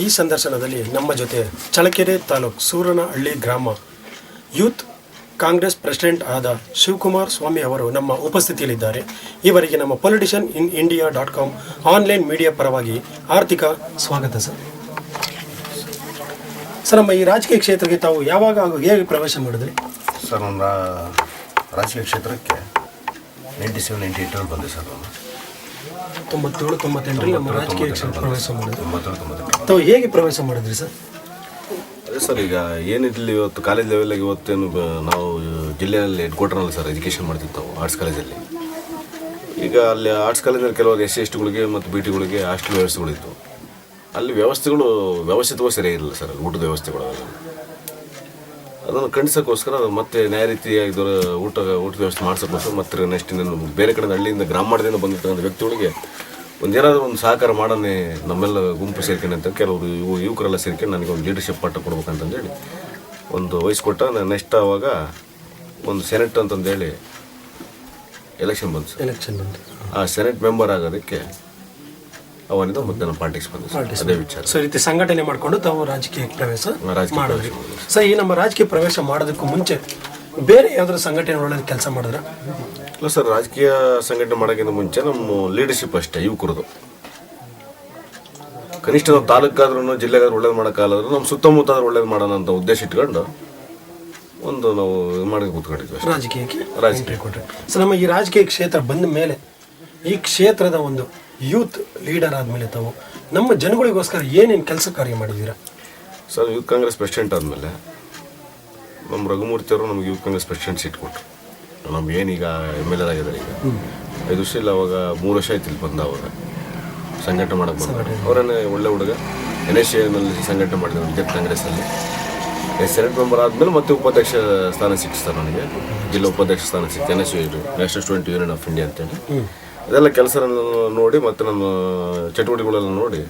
ಈ ಸಂದರ್ಶನದಲ್ಲಿ ನಮ್ಮ ಜೊತೆ ಚಳ್ಳಕೆರೆ ತಾಲೂಕು ಸೂರನಹಳ್ಳಿ ಗ್ರಾಮ ಯೂತ್ ಕಾಂಗ್ರೆಸ್ ಪ್ರೆಸಿಡೆಂಟ್ ಆದ ಶಿವಕುಮಾರ್ ಸ್ವಾಮಿ ಅವರು ನಮ್ಮ ಉಪಸ್ಥಿತಿಯಲ್ಲಿದ್ದಾರೆ. ಇವರಿಗೆ ನಮ್ಮ ಪೊಲಿಟಿಷಿಯನ್ ಇನ್ ಇಂಡಿಯಾ.com ಆನ್ಲೈನ್ ಮೀಡಿಯಾ ಪರವಾಗಿ ಆರ್ಥಿಕ ಸ್ವಾಗತ ಸರ್. ಸರ್, ನಮ್ಮ ಈ ರಾಜಕೀಯ ಕ್ಷೇತ್ರಕ್ಕೆ ತಾವು ಯಾವಾಗ ಹೇಗೆ ಪ್ರವೇಶ ಮಾಡಿದ್ರಿ? ಸರ್, ನಮ್ಮ ರಾಜಕೀಯ ಕ್ಷೇತ್ರಕ್ಕೆ 97-98 ಬಂದೆ ಸರ್. ನಾನು 97-98 ನಮ್ಮ ರಾಜಕೀಯ ಕ್ಷೇತ್ರ ಪ್ರವೇಶ ಮಾಡಿದ್ರಿ. ತಾವು ಹೇಗೆ ಪ್ರವೇಶ ಮಾಡಿದ್ರಿ ಸರ್? ಅದೇ ಸರ್, ಈಗ ಏನಿರಲಿ ಇವತ್ತು ಕಾಲೇಜ್ ಲೆವೆಲ್ಗೆ ಇವತ್ತೇನು ನಾವು ಜಿಲ್ಲೆಯಲ್ಲಿ ಹೆಡ್ ಕ್ವಾರ್ಟರ್ನಲ್ಲಿ ಸರ್ ಎಜುಕೇಷನ್ ಮಾಡ್ತಿದ್ದೆವು ಆರ್ಟ್ಸ್ ಕಾಲೇಜಲ್ಲಿ. ಈಗ ಅಲ್ಲಿ ಆರ್ಟ್ಸ್ ಕಾಲೇಜಲ್ಲಿ ಕೆಲವರು SC STಗಳಿಗೆ ಮತ್ತು BTಗಳಿಗೆ ಹಾಸ್ಟೆಲ್ ವ್ಯವಸ್ಥೆಗಳಿತ್ತು. ಅಲ್ಲಿ ವ್ಯವಸ್ಥಿತವಾಗಿ ಸರಿಯಾಗಿರಲಿಲ್ಲ ಸರ್, ಊಟದ ವ್ಯವಸ್ಥೆಗಳು. ಅದನ್ನು ಖಂಡಿಸೋಕ್ಕೋಸ್ಕರ ಮತ್ತೆ ನ್ಯಾಯ ರೀತಿಯಾಗಿ ಊಟದ ವ್ಯವಸ್ಥೆ ಮಾಡ್ಸೋಕ್ಕೋಸ್ಕರ ಮತ್ತೆ ನೆಕ್ಸ್ಟ್ ಇನ್ನೊಂದು ಬೇರೆ ಕಡೆ ಹಳ್ಳಿಯಿಂದ ಗ್ರಾಮಾಂತರದಿಂದ ಬಂದಿರ್ತಕ್ಕಂಥ ವ್ಯಕ್ತಿಗಳಿಗೆ ಏನಾದರೂ ಒಂದು ಸಹಕಾರ ಮಾಡೋಣ, ನಮ್ಮೆಲ್ಲ ಗುಂಪು ಸೇರ್ಕೊಂಡು ಅಂತ ಕೆಲವರು ಯುವಕರೆಲ್ಲ ಸೇರ್ಕೊಂಡು ನನಗೆ ಒಂದು ಲೀಡರ್ಶಿಪ್ ಪಾಠ ಕೊಡ್ಬೇಕಂತಂದೇಳಿ ಒಂದು ವಹಿಸ್ಕೊಟ್ಟ. ನೆಕ್ಸ್ಟ್ ಆವಾಗ ಒಂದು ಸೆನೆಟ್ ಅಂತಂದೇಳಿ ಎಲೆಕ್ಷನ್ ಬಂತು. ಆ ಸೆನೆಟ್ ಮೆಂಬರ್ ಆಗೋದಕ್ಕೆ ಅವನಿಂದ ಮತ್ತೆ ನಮ್ಮ ಪಾರ್ಟಿಗೆ ಬಂದು ಅದೇ ವಿಚಾರ. ಸೊ ಈ ರೀತಿ ಸಂಘಟನೆ ಮಾಡಿಕೊಂಡು ತಾವು ರಾಜಕೀಯ ಪ್ರವೇಶ ಮಾಡಿದ್ರಿ. ಸೊ ಈ ನಮ್ಮ ರಾಜಕೀಯ ಪ್ರವೇಶ ಮಾಡೋದಕ್ಕೂ ಮುಂಚೆ ಬೇರೆ ಯಾವ್ದಾದ್ರು ಸಂಘಟನೆ ಒಳ್ಳೆ ಕೆಲಸ ಮಾಡಿದ್ರ? ಇಲ್ಲ ಸರ್, ರಾಜಕೀಯ ಸಂಘಟನೆ ಮಾಡೋಕ್ಕಿಂತ ಮುಂಚೆ ನಮ್ಮ ಲೀಡರ್ಶಿಪ್ ಅಷ್ಟೇ, ಯುವಕರದು. ಕನಿಷ್ಠ ನಾವು ತಾಲೂಕಾದ್ರೂ ಜಿಲ್ಲೆಗಾದ್ರೂ ಒಳ್ಳೇದು ಮಾಡೋಕ್ಕಾಗಲಾದ್ರೂ ನಮ್ಮ ಸುತ್ತಮುತ್ತ ಆದ್ರೂ ಒಳ್ಳೇದು ಮಾಡೋಣ ಅಂತ ಉದ್ದೇಶ ಇಟ್ಕೊಂಡು ಒಂದು ನಾವು ಮಾಡಿ ಕೂತ್ಕೊಂಡಿದ್ವಿ ರಾಜಕೀಯಕ್ಕೆ ಕೊಟ್ಟರೆ. ಸೊ ನಮ್ಮ ಈ ರಾಜಕೀಯ ಕ್ಷೇತ್ರ ಬಂದ ಮೇಲೆ ಈ ಕ್ಷೇತ್ರದ ಒಂದು ಯೂತ್ ಲೀಡರ್ ಆದಮೇಲೆ ತಾವು ನಮ್ಮ ಜನಗಳಿಗೋಸ್ಕರ ಏನೇನು ಕೆಲಸ ಕಾರ್ಯ ಮಾಡಿದ್ದೀರಾ? ಸರ್, ಯೂತ್ ಕಾಂಗ್ರೆಸ್ ಪ್ರೆಸಿಡೆಂಟ್ ಆದಮೇಲೆ ನಮ್ಮ ರಘುಮೂರ್ತಿ ಅವರು ನಮಗೆ ಯೂತ್ ಕಾಂಗ್ರೆಸ್ ಪ್ರೆಸಿಡೆಂಟ್ ಸೀಟ್ ಕೊಟ್ಟರು. ನಮ್ಗೆ ಏನೀಗ MLA ಆಗಿದ್ದಾರೆ. ಈಗ 5 ವರ್ಷ ಇಲ್ಲ, ಅವಾಗ 3 ವರ್ಷ ಆಯ್ತು ಇಲ್ಲಿ ಬಂದ. ಅವಾಗ ಸಂಘಟನೆ ಮಾಡೋಕ್ಕೆ ಬಂದ ಅವರನ್ನೇ ಒಳ್ಳೆ ಹುಡುಗ. NSAನಲ್ಲಿ ಸಂಘಟನೆ ಮಾಡಿದ್ರು ವಿದ್ಯುತ್ ಕಾಂಗ್ರೆಸ್ಸಲ್ಲಿ. ಸೆನೆಟ್ ಮೆಂಬರ್ ಆದಮೇಲೆ ಮತ್ತೆ ಉಪಾಧ್ಯಕ್ಷ ಸ್ಥಾನ ಸಿಕ್ಕಿಸ್ತಾರೆ ನನಗೆ. ಜಿಲ್ಲಾ ಉಪಾಧ್ಯಕ್ಷ ಸ್ಥಾನ ಸಿಕ್ತು NSU, national student union of India ಅಂತೇಳಿ. ಅದೆಲ್ಲ ಕೆಲಸ ನೋಡಿ ಮತ್ತು ನಮ್ಮ ಚಟುವಟಿಕೆಗಳೆಲ್ಲ ನೋಡಿ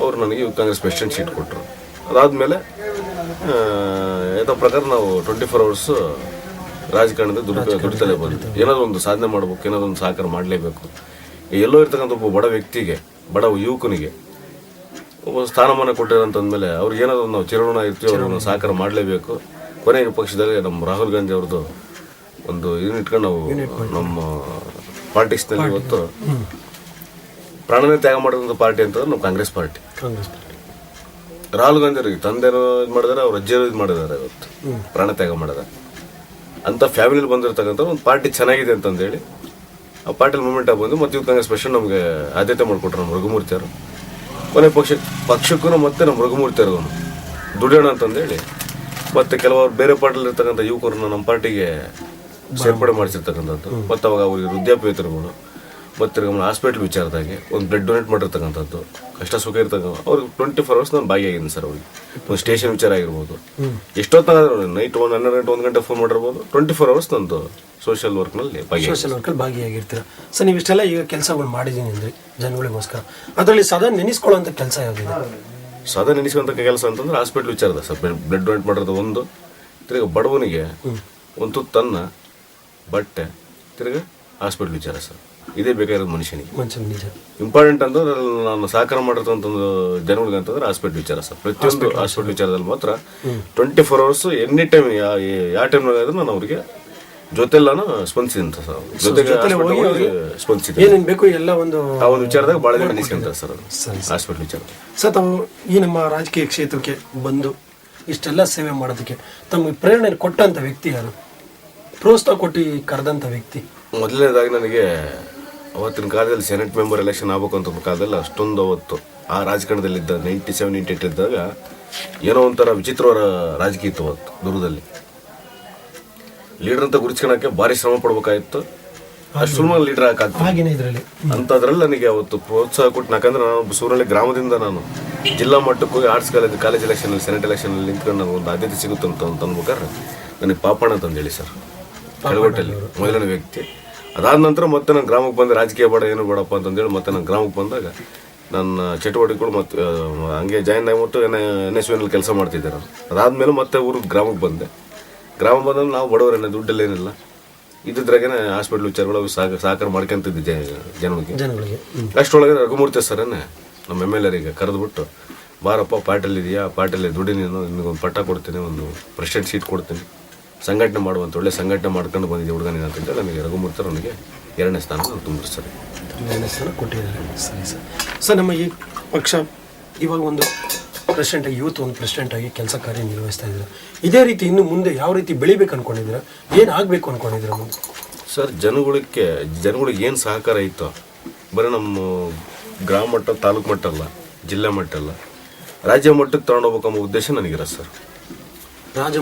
ಅವರು ನನಗೆ ಯೂತ್ ಕಾಂಗ್ರೆಸ್ ಪ್ರೆಸಿಡೆಂಟ್ ಸೀಟ್ ಕೊಟ್ಟರು. ಅದಾದಮೇಲೆ ಯಥಾ ಪ್ರಕಾರ ನಾವು 24 ಅವರ್ಸು ರಾಜಕಾರಣದ ದುಡಿತಲೇ ಬಂತು. ಏನಾದರೂ ಒಂದು ಸಾಧನೆ ಮಾಡ್ಬೇಕು, ಏನಾದರೂ ಒಂದು ಸಹಕಾರ ಮಾಡಲೇಬೇಕು. ಎಲ್ಲೋ ಇರ್ತಕ್ಕಂಥ ಒಬ್ಬ ಬಡ ವ್ಯಕ್ತಿಗೆ, ಬಡ ಯುವಕನಿಗೆ ಒಬ್ಬ ಸ್ಥಾನಮಾನ ಕೊಟ್ಟಿರೋಂತಂದಮೇಲೆ ಅವ್ರಿಗೆ ಏನಾದರೂ ನಾವು ಚಿರಋಣ ಇರ್ತೀವಿ, ಅವ್ರನ್ನ ಸಹಕಾರ ಮಾಡಲೇಬೇಕು. ಕೊನೆಯ ಪಕ್ಷದಲ್ಲಿ ನಮ್ಮ ರಾಹುಲ್ ಗಾಂಧಿ ಅವ್ರದ್ದು ಒಂದು ಇದನ್ನ ಇಟ್ಕೊಂಡು ನಾವು ನಮ್ಮ ಪಾರ್ಟಿಸ್ನಲ್ಲಿ ಇವತ್ತು ಪ್ರಾಣನೇ ತ್ಯಾಗ ಮಾಡಿದಂಥ ಪಾರ್ಟಿ ಅಂತಂದ್ರೆ ನಮ್ಮ ಕಾಂಗ್ರೆಸ್ ಪಾರ್ಟಿ. ರಾಹುಲ್ ಗಾಂಧಿ ಅವ್ರಿಗೆ ತಂದೆನೂ ಇದು ಮಾಡಿದಾರೆ, ಅವ್ರ ಅಜ್ಜಿಯರು ಇದು ಮಾಡಿದ್ದಾರೆ. ಇವತ್ತು ಪ್ರಾಣ ತ್ಯಾಗ ಮಾಡಿದ್ದಾರೆ ಅಂತ ಫ್ಯಾಮಿಲಿಲಿ ಬಂದಿರ್ತಕ್ಕಂಥ ಒಂದು ಪಾರ್ಟಿ ಚೆನ್ನಾಗಿದೆ ಅಂತಂದೇಳಿ ಆ ಪಾರ್ಟಿಲಿ ಮೂಮೆಂಟ್ ಆಗಿ ಬಂದು ಮತ್ತು ಯೂತ್ ಕಾಂಗ್ರೆಸ್ ಪ್ರೆಸಿಡೆಂಟ್ ನಮಗೆ ಆದ್ಯತೆ ಮಾಡಿಕೊಟ್ರು ನಮ್ಮ ರಘುಮೂರ್ತಿ ಅವರು. ಕೊನೆ ಪಕ್ಷಕ್ಕೂ ಮತ್ತೆ ನಮ್ಮ ರಘುಮೂರ್ತಿ ಅವರು ದುಡಿಯೋಣ ಅಂತಂದೇಳಿ ಮತ್ತು ಕೆಲವರು ಬೇರೆ ಪಾರ್ಟಿಲಿ ಇರ್ತಕ್ಕಂಥ ಯುವಕರನ್ನ ನಮ್ಮ ಪಾರ್ಟಿಗೆ ಸೇರ್ಪಡೆ ಮಾಡಿಸಿರ್ತಕ್ಕಂಥದ್ದು. ಮತ್ತು ಅವಾಗ ಅವ್ರಿಗೆ ವೃದ್ಧಾಪ್ಯವೇತನಗಳು ಮತ್ತು ನಮ್ಮ ಹಾಸ್ಪಿಟ್ಲ್ ವಿಚಾರದಾಗೆ ಒಂದು ಬ್ಲಡ್ ಡೊನೇಟ್ ಮಾಡಿರ್ತಕ್ಕಂಥದ್ದು, ಕಷ್ಟ ಸುಖ ಇರ್ತಕ್ಕಂಥ ಅವ್ರಿಗೆ 24 ಅವರ್ಸ್ ನಾನು ಭಾಗಿಯಾಗಿದ್ದೀನಿ ಸರ್. ಅವ್ರಿಗೆ ಒಂದು ಸ್ಟೇಷನ್ ವಿಚಾರ ಆಗಿರ್ಬೋದು, ಎಷ್ಟೊತ್ತಾದ್ರೂ ನೈಟ್ 12 ಗಂಟೆ 1 ಗಂಟೆ ಫೋನ್ ಮಾಡಿರ್ಬೋದು, 24 ಅವರ್ಸ್ ನಂದು ಸೋಷಿಯಲ್ ವರ್ಕ್ನಲ್ಲಿ ಭಾಗಿಯಾಗಿರ್ತೀರ. ಸೊ ನೀವು ಇಷ್ಟೆಲ್ಲ ಈಗ ಕೆಲಸಗಳು ಮಾಡಿದ್ದೀನಿ ಅಂದರೆ ಜನಗಳಿಗೋಸ್ಕರ, ಅದರಲ್ಲಿ ಸದಾ ನೆನೆಸ್ಕೊಳ್ಳೋಂಥ ಕೆಲಸ ಯಾವುದಿದೆ? ಸದಾ ನೆನೆಸ್ಕೊಂಥ ಕೆಲಸ ಅಂತಂದ್ರೆ ಹಾಸ್ಪಿಟ್ಲ್ ವಿಚಾರದ ಸರ್. ಬ್ಲಡ್ ಡೊನೇಟ್ ಮಾಡಿರೋದು ಒಂದು, ತಿರ್ಗಿ ಬಡವನಿಗೆ ಒಂದು ತುತ್ತನ್ನ, ಬಟ್ಟೆ, ತಿರ್ಗಿ ಹಾಸ್ಪಿಟ್ಲ್ ವಿಚಾರ ಸರ್. ಇದೇ ಬೇಕಾಗಿರೋದು ಮನುಷ್ಯನಿಗೆ. ಇಂಪಾರ್ಟೆಂಟ್ ಅಂದ್ರೆ ನಾನು ಸಹಕಾರ ಮಾಡಿರ್ತಂತ ಜನಗಳಿಗೆ ಅಂತಂದ್ರೆ ಹಾಸ್ಪಿಟ್ಲ್ ವಿಚಾರ ಸರ್. ಪ್ರತಿಯೊಂದು ಹಾಸ್ಪಿಟ್ಲ್ ವಿಚಾರದಲ್ಲಿ ಮಾತ್ರ 24 ಅವರ್ಸ್ ಎನಿ ಟೈಮ್ ಯಾವ ಟೈಮ್ನಾಗಾದ್ರೂ ನಾನು ಅವ್ರಿಗೆ ಜೊತೆಲ್ಲಾನು ಸ್ಪಂದಿಸಿದಂತ ಸರ್. ಜೊತೆಗೆ ಸ್ಪಂದಿಸಿದೆ, ಏನೇನು ಬೇಕು ಎಲ್ಲ ಒಂದು ಆ ಒಂದು ವಿಚಾರದಾಗ ಭಾಳ ಜನ ನೆನೆಸ್ಕೊಂತಾರೆ ಸರ್. ಅದು ಹಾಸ್ಪಿಟ್ಲ್ ವಿಚಾರ. ಸರ್, ತಾವು ಈ ನಮ್ಮ ರಾಜಕೀಯ ಕ್ಷೇತ್ರಕ್ಕೆ ಬಂದು ಇಷ್ಟೆಲ್ಲ ಸೇವೆ ಮಾಡೋದಕ್ಕೆ ತಮಗೆ ಪ್ರೇರಣೆ ಕೊಟ್ಟಂಥ ವ್ಯಕ್ತಿ ಯಾರು? ಪ್ರೋತ್ಸಾಹ ಕೊಟ್ಟು ಕರೆದಂಥ ವ್ಯಕ್ತಿ? ಮೊದಲನೇದಾಗಿ ನನಗೆ ಅವತ್ತಿನ ಕಾಲದಲ್ಲಿ ಸೆನೆಟ್ ಮೆಂಬರ್ ಎಲೆಕ್ಷನ್ ಆಗ್ಬೇಕು ಅಂತ ಕಾಲದಲ್ಲಿ ಅಷ್ಟೊಂದು ಅವತ್ತು ಆ ರಾಜಕಾರಣದಲ್ಲಿದ್ದ 97-98 ಇದ್ದಾಗ ಏನೋ ಒಂಥರ ವಿಚಿತ್ರವಾದ ರಾಜಕೀಯ ಇತ್ತು ಅವತ್ತು ದೂರದಲ್ಲಿ. ಲೀಡರ್ ಅಂತ ಗುರುತಿಸ್ಕೊಳಕ್ಕೆ ಭಾರಿ ಶ್ರಮ ಪಡ್ಬೇಕಾಗಿತ್ತು. ಅಷ್ಟು ಸುಲಭ ಲೀಡರ್ ಹಾಕಾಗ್ತದೆ. ಅಂಥದ್ರಲ್ಲಿ ನನಗೆ ಅವತ್ತು ಪ್ರೋತ್ಸಾಹ ಕೊಟ್ಟು, ಯಾಕಂದ್ರೆ ನಾನು ಸೂರನಹಳ್ಳಿ ಗ್ರಾಮದಿಂದ ನಾನು ಜಿಲ್ಲಾ ಮಟ್ಟಕ್ಕೆ ಹೋಗಿ ಆರ್ಟ್ಸ್ ಕಾಲೇಜ್ ಎಲೆಕ್ಷನಲ್ಲಿ ಸೆನೆಟ್ ಎಲೆಕ್ಷನಲ್ಲಿ ನಿಂತ್ಕೊಂಡು ನನಗೆ ಒಂದು ಆದ್ಯತೆ ಸಿಗುತ್ತೆ ಅಂತ ಅನ್ಬೇಕಾದ್ರೆ ನನಗೆ ಪಾಪಣ್ಣ ಅಂತಂದೇಳಿ ಸರ್, ಕೆಳಗೋಟಲ್ಲಿ ಮೊದಲನೇ ವ್ಯಕ್ತಿ. ಅದಾದ ನಂತರ ಮತ್ತೆ ನಾನು ಗ್ರಾಮಕ್ಕೆ ಬಂದೆ. ರಾಜಕೀಯ ಬೇಡ, ಏನು ಬೇಡಪ್ಪ ಅಂತಂದೇಳಿ ಮತ್ತೆ ನಾನು ಗ್ರಾಮಕ್ಕೆ ಬಂದಾಗ ನನ್ನ ಚಟುವಟಿಕೆಗಳು ಮತ್ತು ಹಂಗೆ ಜಾಯಿನ್ ಆಗಿ ಮತ್ತು NSUನಲ್ಲಿ ಕೆಲಸ ಮಾಡ್ತಿದ್ದೆ ನಾನು. ಅದಾದಮೇಲೆ ಮತ್ತೆ ಊರಿಗೆ ಗ್ರಾಮಕ್ಕೆ ಬಂದೆ. ಗ್ರಾಮ ಬಂದಾಗ ನಾವು ಬಡವರೇನೆ, ದುಡ್ಡಲ್ಲೇನಿಲ್ಲ, ಇದ್ರಾಗೇ ಹಾಸ್ಪಿಟ್ಲ್ ವಿಚಾರಗಳು ಸಹಕಾರ ಮಾಡ್ಕೊಂತಿದ್ದೆ ಜನಗಳಿಗೆ. ಅಷ್ಟೊಳಗೆ ರಘುಮೂರ್ತಿ ಸರನ್ನೇ ನಮ್ಮ MLA ಕರೆದುಬಿಟ್ಟು ಬಾರಪ್ಪ ಪಾರ್ಟಿಯಲ್ಲಿ ಇದೆಯಾ, ಪಾರ್ಟಿಯಲ್ಲಿ ದುಡ್ಡಿ ನೀನು, ನಿನಗೊಂದು ಪಟ್ಟ ಕೊಡ್ತೀನಿ, ಒಂದು ಪ್ರೆಸಿಡೆಂಟ್ ಸೀಟ್ ಕೊಡ್ತೀನಿ, ಸಂಘಟನೆ ಮಾಡುವಂಥ ಒಳ್ಳೆ ಸಂಘಟನೆ ಮಾಡ್ಕೊಂಡು ಬಂದಿದ್ದೆ ಹುಡುಗ ನೀನು ಅಂತಂದರೆ ನನಗೆ ರಘುಮೂರ್ತಿ ನನಗೆ 2ನೇ ಸ್ಥಾನ ತುಂಬಿಸ್ತಾರೆ. 2ನೇ ಸ್ಥಾನ ಕೊಟ್ಟಿದ್ದಾರೆ. ಸರಿ ಸರ್. ಸರ್, ನಮ್ಮ ಈ ಪಕ್ಷ ಇವಾಗ ಒಂದು ಪ್ರೆಸಿಡೆಂಟಾಗಿ, ಯೂತ್ ಒಂದು ಪ್ರೆಸಿಡೆಂಟಾಗಿ ಕೆಲಸ ಕಾರ್ಯ ನಿರ್ವಹಿಸ್ತಾ ಇದ್ದೀರಾ. ಇದೇ ರೀತಿ ಇನ್ನು ಮುಂದೆ ಯಾವ ರೀತಿ ಬೆಳಿಬೇಕು ಅಂದ್ಕೊಂಡಿದ್ದೀರಾ, ಏನು ಆಗಬೇಕು ಅಂದ್ಕೊಂಡಿದ್ದೀರಾ ಮುಂದೆ? ಸರ್, ಜನಗಳಿಗೆ ಏನು ಸಹಕಾರ ಇತ್ತು, ಬರೀ ನಮ್ಮ ಗ್ರಾಮ ಮಟ್ಟ, ತಾಲೂಕು ಮಟ್ಟ ಅಲ್ಲ, ಜಿಲ್ಲಾ ಮಟ್ಟ ಅಲ್ಲ, ರಾಜ್ಯ ಮಟ್ಟಕ್ಕೆ ತಗೊಂಡೋಗ್ಬೇಕಂಬ ಉದ್ದೇಶ ನನಗಿರೋ ಸರ್. ರಾಜ್ಯ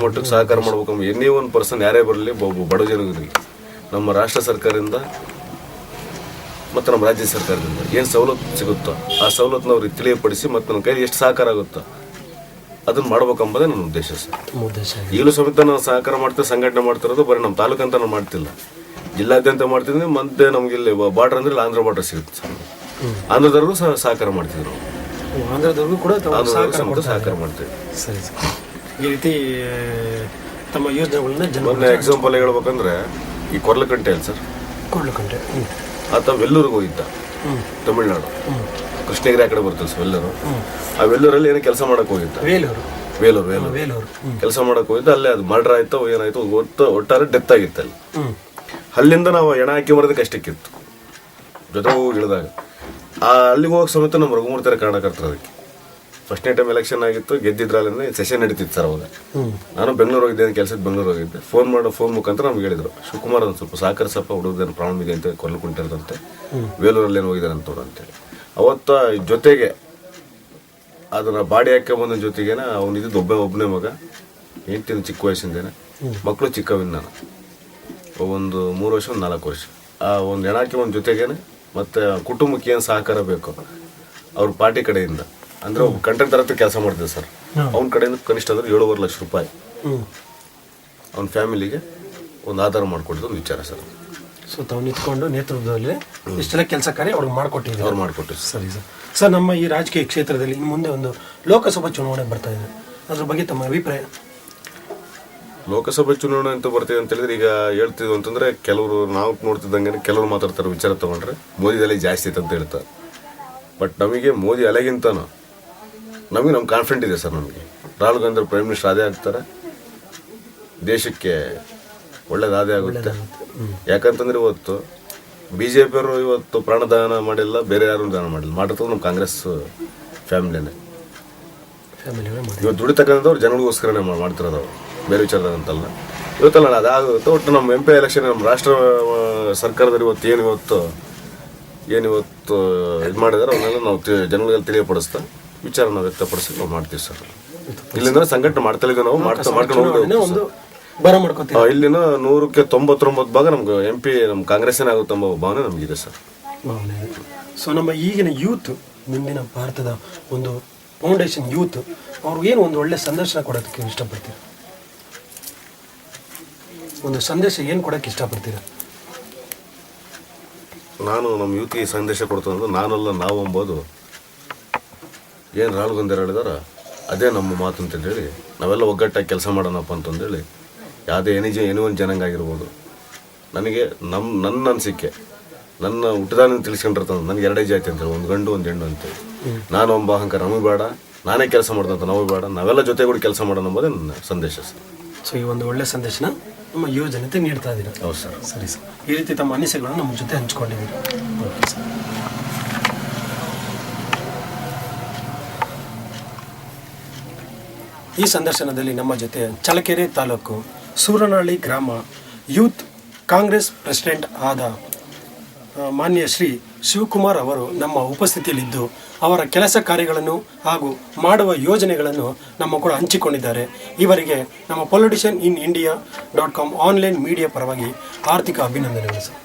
ಮಟ್ಟಕ್ಕೆ ಸಹಕಾರ ಮಾಡ್ಬೇಕಂಬ ಎನ್ನೇ ಒಂದು ಪರ್ಸನ್ ಯಾರೇ ಬರಲಿ, ಬಡ ಜನಗಳಿಗೆ ನಮ್ಮ ರಾಷ್ಟ್ರ ಸರ್ಕಾರದಿಂದ ಮತ್ತು ನಮ್ಮ ರಾಜ್ಯ ಸರ್ಕಾರದಿಂದ ಏನು ಸವಲತ್ತು ಸಿಗುತ್ತೋ ಆ ಸವಲತ್ತನ್ನ ಅವ್ರಿಗೆ ತಿಳಿಯಪಡಿಸಿ ಮತ್ತು ನನ್ನ ಕೈಲಿ ಎಷ್ಟು ಸಹಕಾರ ಆಗುತ್ತೋ ಅದನ್ನು ಮಾಡ್ಬೇಕಂಬುದೇ ನನ್ನ ಉದ್ದೇಶ ಸರ್. ಈಗಲೂ ಸಮೇತ ನಾನು ಸಹಕಾರ ಮಾಡ್ತೀವಿ, ಸಂಘಟನೆ ಮಾಡ್ತಿರೋದು ಬರೀ ನಮ್ಮ ತಾಲೂಕು ಅಂತ ನಾನು ಮಾಡ್ತಿಲ್ಲ, ಜಿಲ್ಲಾದ್ಯಂತ ಮಾಡ್ತಿದ್ದೀನಿ. ಮತ್ತೆ ನಮ್ಗೆ ಇಲ್ಲಿ ಬಾರ್ಡರ್ ಅಂದರೆ ಆಂಧ್ರ ಬಾರ್ಡರ್ ಸಿಗುತ್ತೆ ಸರ್. ಆಂಧ್ರದವ್ರಿಗೂ ಸಹಕಾರ ಮಾಡ್ತಿದ್ರು ನಾವು. ಆಂಧ್ರದವ್ರಿಗೂ ಕೂಡ ಸಹಕಾರ ಮಾಡ್ತೀವಿ. ಸರಿ ಸರ್. ಈ ರೀತಿ ತಮ್ಮ ಯೋಜನೆಗಳನ್ನ ಮೊನ್ನೆ ಎಕ್ಸಾಂಪಲ್ ಹೇಳ್ಬೇಕಂದ್ರೆ ಈ ಕೊರ್ಲಕಂಟೆ ಅಲ್ಲ ಸರ್, ಕೊರ್ಲಕಂಟೆ ಆತ ವೆಲ್ಲೂರಿಗೆ ಹೋಗಿದ್ದ, ತಮಿಳ್ನಾಡು ಕೃಷ್ಣಗಿರಿ ಆ ಕಡೆ ಬರ್ತದೆ ಸರ್ ವೆಲ್ಲೂರು. ಆ ವೆಲ್ಲೂರಲ್ಲಿ ಏನೋ ಕೆಲಸ ಮಾಡಕ್ಕೆ ಹೋಗಿದ್ದ, ವೇಲೂರು ಕೆಲಸ ಮಾಡಕ್ಕೆ ಹೋಗಿದ್ದ. ಅಲ್ಲೇ ಅದು ಮರ್ಡರ್ ಆಯ್ತು, ಏನಾಯ್ತು ಒಟ್ಟಾರೆ ಡೆತ್ ಆಗಿತ್ತು ಅಲ್ಲಿ. ಅಲ್ಲಿಂದ ನಾವು ಎಣ ಹಾಕಿ ಬರೋದಕ್ಕೆ ಅಷ್ಟಕ್ಕಿತ್ತು, ಜೊತೆ ಹೋಗಿ ಇಳಿದಾಗ ಅಲ್ಲಿಗೆ ಹೋಗೋ ಸಮೇತ ನಮ್ಮ ರಘುಮೂರ್ತಿಯರ ಕಾರಣಕರ್ತರು. ಅದಕ್ಕೆ ಫಸ್ಟ್ನೇ ಟೈಮ್ ಎಲೆಕ್ಷನ್ ಆಗಿತ್ತು, ಗೆದ್ದಿದ್ರಲ್ಲಿಂದ ಸೆಷನ್ ನಡೀತಿತ್ತು ಸರ್ ಅವಾಗ. ನಾನು ಬೆಂಗಳೂರು ಹೋಗಿದ್ದೆ, ಕೆಲಸಕ್ಕೆ ಬೆಂಗಳೂರು ಹೋಗಿದ್ದೆ. ಫೋನ್ ಮುಖಾಂತರ ನಮ್ಗೆ ಹೇಳಿದ್ರು, ಶಿವಕುಮಾರ್ ಒಂದು ಸ್ವಲ್ಪ ಸಹಕರಿಸಪ್ಪ, ಹುಡುಗದೇನು ಪ್ರಾಬ್ಲಮ್ ಇದೆ ಅಂತ, ಕೊರ್ಲಕುಂಟೆದಂತೆ ವೇಲೂರಲ್ಲಿ ಏನು ಹೋಗಿದ್ದಾರೆ ಅಂತವ್ರು ಅಂತೇಳಿ. ಅವತ್ತ ಜೊತೆಗೆ ಅದನ್ನ ಬಾಡಿ ಹಾಕಿ ಬಂದ ಜೊತೆಗೇನ ಅವನಿದ್ದು ಒಬ್ಬನೇ ಮಗ, ಹೆಂಡ್ತಿನ ಚಿಕ್ಕ ವಯಸ್ಸಿಂದೇನೆ, ಮಕ್ಕಳು ಚಿಕ್ಕವಿಂದ. ನಾನು ಒಂದು 3 ವರ್ಷ, 4 ವರ್ಷ ಆ ಒಂದು ಹೆಣಾಕಿ ಒಂದು ಜೊತೆಗೇನೆ. ಮತ್ತು ಕುಟುಂಬಕ್ಕೆ ಏನು ಸಹಕಾರ ಬೇಕು ಅವ್ರ ಪಾರ್ಟಿ ಕಡೆಯಿಂದ, ಅಂದರೆ ಒಬ್ಬ ಕಂಟ್ರಾಕ್ಟರ್ ಹತ್ರ ಕೆಲಸ ಮಾಡ್ತಿದ್ದೆ ಸರ್, ಅವ್ನ ಕಡೆಯಿಂದ ಕನಿಷ್ಠ ಅಂದ್ರೆ 7.5 ಲಕ್ಷ ರೂಪಾಯಿ ಅವ್ನ ಫ್ಯಾಮಿಲಿಗೆ ಒಂದು ಆಧಾರ ಮಾಡಿಕೊಟ್ಟಿದ್ದು ಒಂದು ವಿಚಾರ ಸರ್. ಸೊ ತಾವು ನಿಂತ್ಕೊಂಡು ನೇತೃತ್ವದಲ್ಲಿ ಇಷ್ಟೆಲ್ಲ ಕೆಲಸ ಕಾರ್ಯ ಅವ್ರಿಗೆ ಮಾಡಿಕೊಟ್ಟಿದ್ದಾರೆ. ಅವ್ರು ಮಾಡಿಕೊಟ್ಟಿದ್ದು. ಸರಿ ಸರ್. ಸರ್, ನಮ್ಮ ಈ ರಾಜಕೀಯ ಕ್ಷೇತ್ರದಲ್ಲಿ ಇನ್ನು ಮುಂದೆ ಒಂದು ಲೋಕಸಭಾ ಚುನಾವಣೆ ಬರ್ತಾ ಇದೆ, ಅದ್ರ ಬಗ್ಗೆ ತಮ್ಮ ಅಭಿಪ್ರಾಯ? ಲೋಕಸಭೆ ಚುನಾವಣೆ ಅಂತ ಬರ್ತೀವಿ ಅಂತ ಹೇಳಿದ್ರೆ ಈಗ ಹೇಳ್ತಿದ್ವು ಅಂತಂದರೆ ಕೆಲವರು, ನಾವು ನೋಡ್ತಿದ್ದಂಗೆ ಕೆಲವರು ಮಾತಾಡ್ತಾರೆ, ವಿಚಾರ ತೊಗೊಂಡ್ರೆ ಮೋದಿ ಅಲೆ ಜಾಸ್ತಿ ಐತೆ ಅಂತ ಹೇಳ್ತಾರೆ. ಬಟ್ ನಮಗೆ ಮೋದಿ ಅಲೆಗಿಂತನೂ ನಮಗೆ ನಮ್ಮ ಕಾನ್ಫಿಡೆಂಟ್ ಇದೆ ಸರ್. ನಮಗೆ ರಾಹುಲ್ ಗಾಂಧಿ ಪ್ರೈಮ್ ಮಿನಿಸ್ಟರ್ ಅದೇ ಆಗ್ತಾರೆ, ದೇಶಕ್ಕೆ ಒಳ್ಳೇದಾದೇ ಆಗುತ್ತೆ. ಯಾಕಂತಂದ್ರೆ ಇವತ್ತು BJP ಅವರು ಇವತ್ತು ಪ್ರಾಣದಾನ ಮಾಡಿಲ್ಲ, ಬೇರೆ ಯಾರು ದಾನ ಮಾಡಿಲ್ಲ, ಮಾಡಿರ್ತದೆ ನಮ್ಮ ಕಾಂಗ್ರೆಸ್ ಫ್ಯಾಮಿಲಿನೇ. ಇವತ್ತು ದುಡಿತಕ್ಕಂಥವ್ರು ಜನಗಳಿಗೋಸ್ಕರನೇ ಮಾಡ್ತಿರೋದು ಅವರು, ಬೇರೆ ವಿಚಾರದಂತಲ್ಲ. ಇವತ್ತಲ್ಲ ಅದಾಗುತ್ತೆ. ಒಟ್ಟು ನಮ್ಮ MP ಎಲೆಕ್ಷನ್ ನಮ್ಮ ರಾಷ್ಟ್ರ ಸರ್ಕಾರದಲ್ಲಿ ಇವತ್ತು ಏನಿವತ್ತು ಇದು ಮಾಡಿದಾರೆ ಅವನ್ನೆಲ್ಲ ನಾವು ಜನಗಳಿಗೆ ತಿಳಿಯಪಡಿಸ್ತಾ ವಿಚಾರ ನಾವು ವ್ಯಕ್ತಪಡಿಸಿ ನಾವು ಮಾಡ್ತೀವಿ ಸರ್. ಇಲ್ಲಿಂದ ಸಂಘಟನೆ ಮಾಡ್ತಾ ಇದ್ದೀವಿ ನಾವು, ಮಾಡ್ಕೊಂಡು ಹೋಗ್ತೀವಿ. ಇಲ್ಲಿನ 100ಕ್ಕೆ 99 ಭಾಗ ನಮ್ಗೆ MP ನಮ್ಮ ಕಾಂಗ್ರೆಸ್ಸೇ ಆಗುತ್ತೆ ಎಂಬ ಭಾವನೆ ನಮಗಿದೆ ಸರ್. ಸೊ ನಮ್ಮ ಈಗಿನ ಯೂತ್, ಮುಂದಿನ ಭಾರತದ ಒಂದು ಫೌಂಡೇಶನ್ ಯೂತ್, ಅವ್ರಿಗೇನು ಒಂದು ಒಳ್ಳೆ ಸಂದರ್ಶನ ಕೊಡೋದಕ್ಕೆ ಇಷ್ಟಪಡ್ತೀರಾ? ಒಂದು ಸಂದೇಶ ಏನು ಕೊಡೋಕ್ಕೆ ಇಷ್ಟಪಡ್ತೀರಾ? ನಾನು ನಮ್ಮ ಯೂತ್ಗೆ ಸಂದೇಶ ಕೊಡ್ತಂದ್ರೆ ನಾನಲ್ಲ ನಾವು ಎಂಬುದು ಏನು ರಾಹುಲ್ ಗಾಂಧಿ ಹೇಳಿದಾರ ಅದೇ ನಮ್ಮ ಮಾತು ಅಂತಂದೇಳಿ ನಾವೆಲ್ಲ ಒಗ್ಗಟ್ಟಾಗಿ ಕೆಲಸ ಮಾಡೋಣಪ್ಪ ಅಂತಂದೇಳಿ. ಯಾವುದೇ ಏನೋ ಒಂದು ಜನಾಂಗ ಆಗಿರ್ಬೋದು, ನನಗೆ ನನ್ನ ಅನಿಸಿಕೆ, ನನ್ನ ಹುಟ್ಟದಾನ ತಿಳಿಸ್ಕೊಂಡಿರ್ತಾನೆ, ನನಗೆ 2 ಜಾತಿ ಅಂತೇಳಿ, ಒಂದು ಗಂಡು ಒಂದು ಹೆಣ್ಣು ಅಂತೇಳಿ. ನಾನು ಒಬ್ಬ ಅಹಂಕಾರ, ನಮಗೆ ಬೇಡ, ನಾನೇ ಕೆಲಸ ಮಾಡ್ದಂತ ನಮಗೆ ಬೇಡ, ನಾವೆಲ್ಲ ಜೊತೆಗೂಡಿ ಕೆಲಸ ಮಾಡೋಣ ಎಂಬುದೇ ನನ್ನ ಸಂದೇಶ ಸರ್. ಸೊ ಈ ಒಂದು ಒಳ್ಳೆ ಸಂದೇಶನ ನಮ್ಮ ಯೋಜನೆ ನೀಡ್ತಾ ಇದ್ದೀರಾ? ಹೌದು ಸರ್. ಸರಿ ಸರ್. ಈ ರೀತಿ ತಮ್ಮ ಅನಿಸಿಕೆಗಳನ್ನು ನಮ್ಮ ಜೊತೆ ಹಂಚ್ಕೊಂಡಿದ್ದೀರಾ. Okay sir. ಈ ಸಂದರ್ಶನದಲ್ಲಿ ನಮ್ಮ ಜೊತೆ ಚಳ್ಳಕೆರೆ ತಾಲೂಕು ಸೂರನಹಳ್ಳಿ ಗ್ರಾಮ ಯೂತ್ ಕಾಂಗ್ರೆಸ್ ಪ್ರೆಸಿಡೆಂಟ್ ಆದ ಮಾನ್ಯ ಶ್ರೀ ಶಿವಕುಮಾರ್ ಅವರು ನಮ್ಮ ಉಪಸ್ಥಿತಿಯಲ್ಲಿದ್ದು ಅವರ ಕೆಲಸ ಕಾರ್ಯಗಳನ್ನು ಹಾಗೂ ಮಾಡುವ ಯೋಜನೆಗಳನ್ನು ನಮ್ಮ ಕೂಡ ಹಂಚಿಕೊಂಡಿದ್ದಾರೆ. ಇವರಿಗೆ ನಮ್ಮ politicianinIndia.com ಆನ್ಲೈನ್ ಮೀಡಿಯಾ ಪರವಾಗಿ ಆರ್ಥಿಕ ಅಭಿನಂದನೆಗಳು ಸರ್.